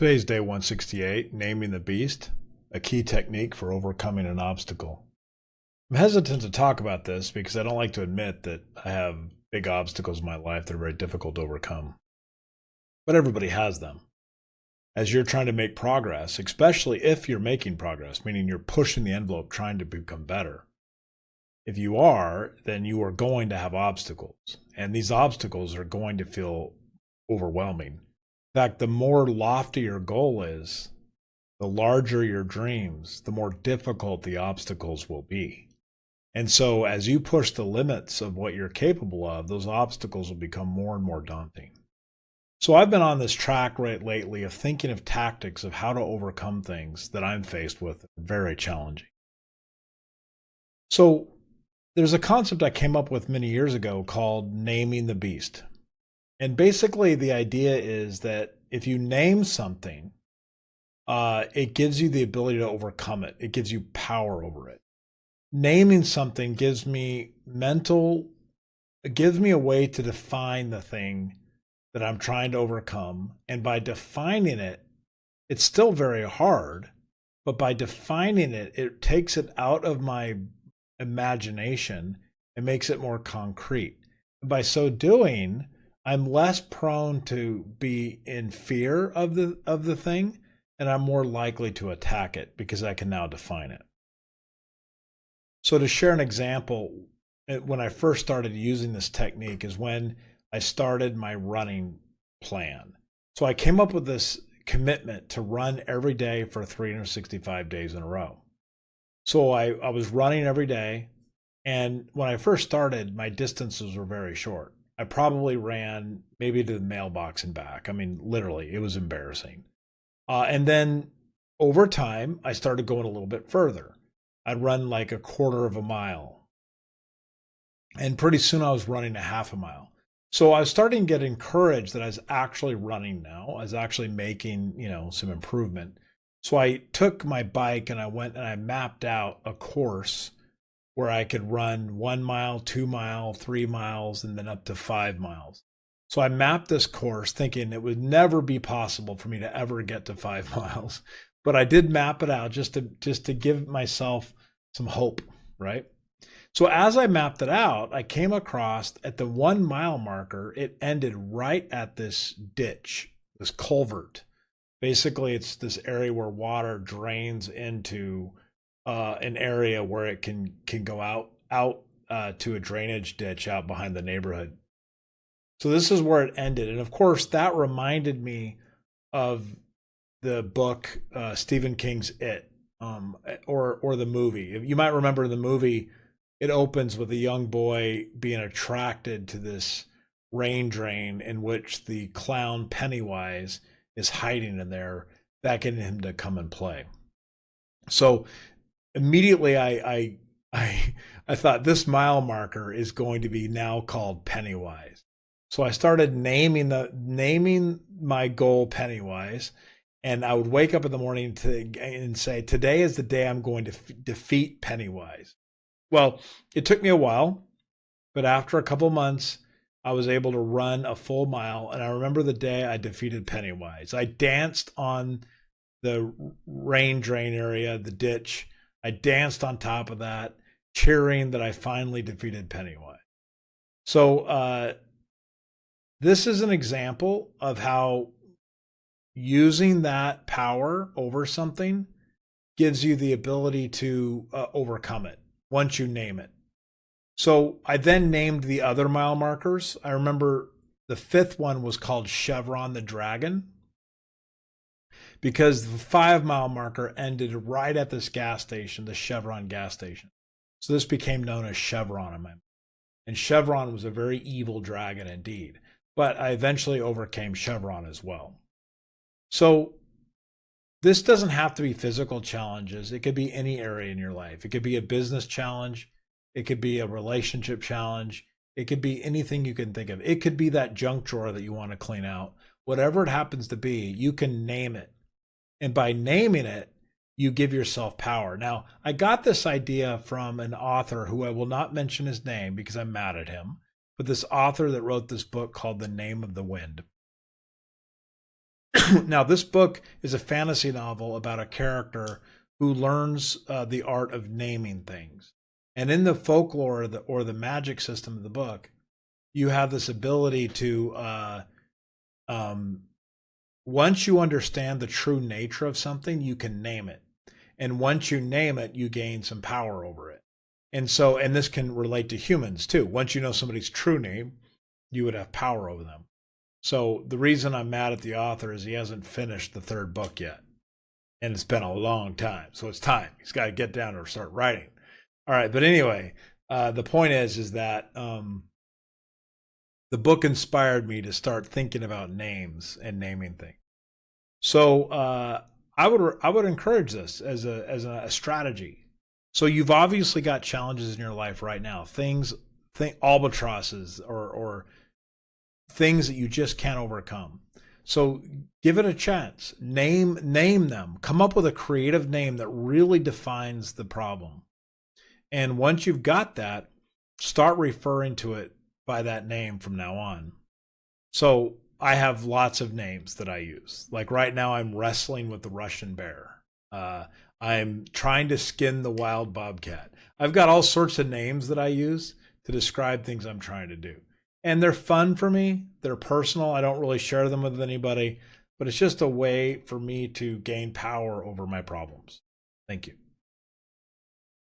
Today's day 168, naming the beast, a key technique for overcoming an obstacle. I'm hesitant to talk about this because I don't like to admit that I have big obstacles in my life that are very difficult to overcome. But everybody has them. As you're trying to make progress, especially if you're making progress, meaning you're pushing the envelope trying to become better. If you are, then you are going to have obstacles. And these obstacles are going to feel overwhelming. In fact, the more lofty your goal is, the larger your dreams, the more difficult the obstacles will be. And so as you push the limits of what you're capable of, those obstacles will become more and more daunting. So I've been on this track right lately of thinking of tactics of how to overcome things that I'm faced with very challenging. So there's a concept I came up with many years ago called naming the beast. And basically the idea is that if you name something, it gives you the ability to overcome it. It gives you power over it. Naming something gives me a way to define the thing that I'm trying to overcome. And by defining it, it's still very hard, but by defining it, it takes it out of my imagination and makes it more concrete. And by so doing, I'm less prone to be in fear of the thing, and I'm more likely to attack it because I can now define it. So to share an example, when I first started using this technique is when I started my running plan. So I came up with this commitment to run every day for 365 days in a row. So I was running every day, and when I first started, my distances were very short. I probably ran maybe to the mailbox and back. I mean, literally, it was embarrassing. And then over time, I started going a little bit further. I'd run like a quarter of a mile. And pretty soon I was running a half a mile. So I was starting to get encouraged that I was actually running now. I was actually making, some improvement. So I took my bike and I went and I mapped out a course where I could run 1 mile, 2 mile, 3 miles, and then up to 5 miles. So I mapped this course thinking it would never be possible for me to ever get to 5 miles, but I did map it out just to give myself some hope, right? So as I mapped it out, I came across at the 1 mile marker, it ended right at this ditch, this culvert. Basically, it's this area where water drains into an area where it can go out to a drainage ditch out behind the neighborhood. So this is where it ended, and of course that reminded me of the book Stephen King's It, or the movie. You might remember the movie. It opens with a young boy being attracted to this rain drain in which the clown Pennywise is hiding in there, beckoning him to come and play. So immediately I thought this mile marker is going to be now called Pennywise. So I started naming my goal Pennywise, and I would wake up in the morning and say, today is the day I'm going to defeat Pennywise. Well, it took me a while, but after a couple months, I was able to run a full mile, and I remember the day I defeated Pennywise. I danced on the rain drain area, the ditch. I danced on top of that, cheering that I finally defeated Pennywise. So this is an example of how using that power over something gives you the ability to overcome it once you name it. So I then named the other mile markers. I remember the fifth one was called Chevron the Dragon, because the 5 mile marker ended right at this gas station, the Chevron gas station. So this became known as Chevron in my mind. And Chevron was a very evil dragon indeed. But I eventually overcame Chevron as well. So this doesn't have to be physical challenges. It could be any area in your life. It could be a business challenge. It could be a relationship challenge. It could be anything you can think of. It could be that junk drawer that you want to clean out. Whatever it happens to be, you can name it. And by naming it, you give yourself power. Now, I got this idea from an author who I will not mention his name because I'm mad at him, but this author that wrote this book called The Name of the Wind. Now, this book is a fantasy novel about a character who learns the art of naming things. And in the folklore or the magic system of the book, you have this ability to, once you understand the true nature of something, you can name it. And once you name it, you gain some power over it. And so, and this can relate to humans too. Once you know somebody's true name, you would have power over them. So the reason I'm mad at the author is he hasn't finished the third book yet. And it's been a long time. So it's time. He's got to get down or start writing. All right. But anyway, the point is that the book inspired me to start thinking about names and naming things. So I would encourage this as a strategy. So you've obviously got challenges in your life right now, albatrosses or things that you just can't overcome. So give it a chance. Name them. Come up with a creative name that really defines the problem. And once you've got that, start referring to it by that name from now on. So I have lots of names that I use. Like right now, I'm wrestling with the Russian bear. I'm trying to skin the wild bobcat. I've got all sorts of names that I use to describe things I'm trying to do. And they're fun for me. They're personal. I don't really share them with anybody, but it's just a way for me to gain power over my problems. Thank you.